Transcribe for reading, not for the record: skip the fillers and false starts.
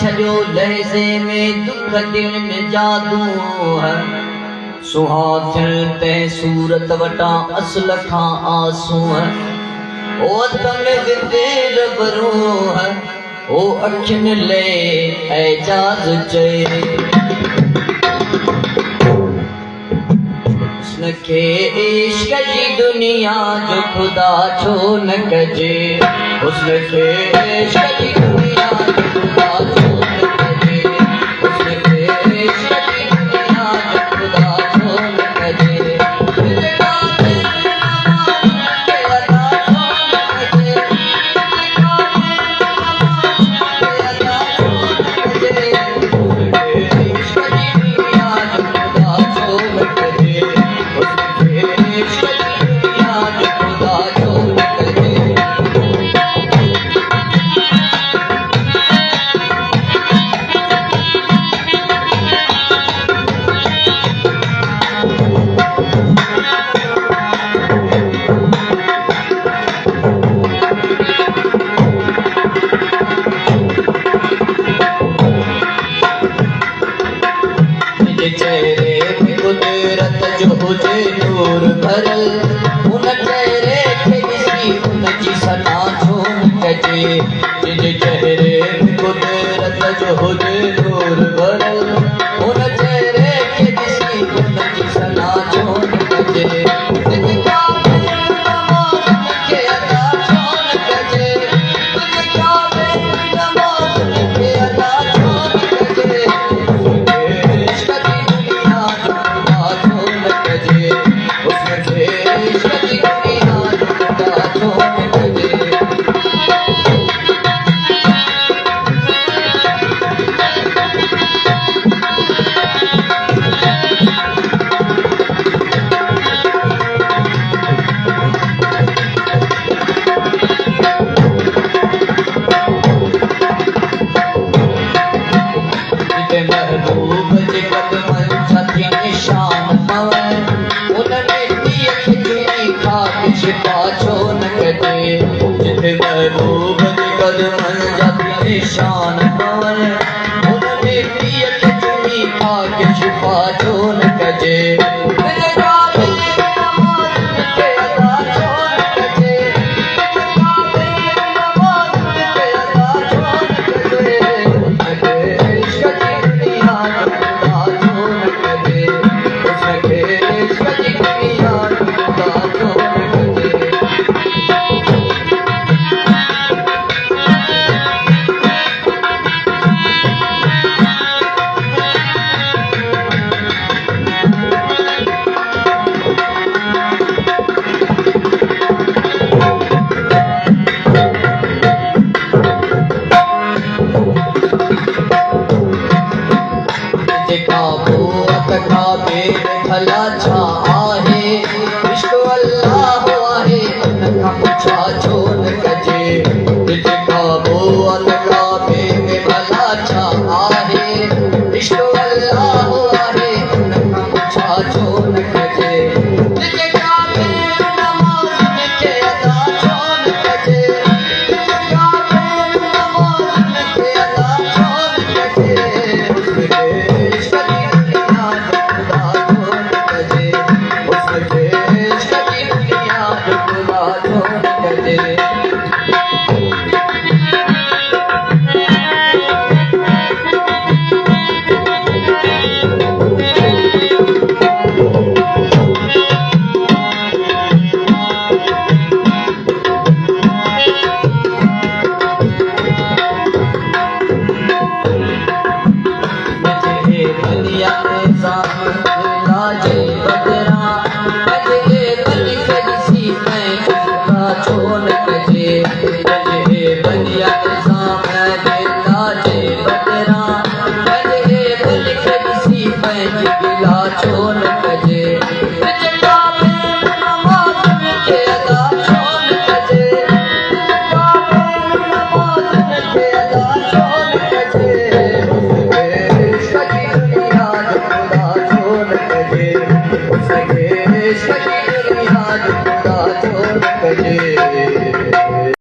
छड़ो लहज़े में दुख दिल में जादू है सुहाथिल ते सूरत वटा असल खां आंसू है ओ तम विदे रबरू है ओ अखिन ले एजाज चए हुस्न के इश्क जी दुनिया जो खुदा छो न कजे हुस्न के इश्क जी दुनिया जो खुदा छो न कजे हुस्न के इश्क जी दुनिया जो खुदा छो न कजे चेहरे में कुदरत जो हुजे नूर भरल उन चेहरे खे ॾिसी उन जी सना छो न कजे जिन चेहरे में कुदरत जो हुजे नूर भरल उन चेहरे खे ॾिसी उन जी सना छो न कजे महबूब जे कदमन छथी निशान पवन उन मिट्टीअ खे चुनी खाक छिपा छो न कजे जिथे महबूब जे कदमन छथी निशान पवन उन मिट्टीअ खे चुनी खाक छिपा छो न कजे भला छा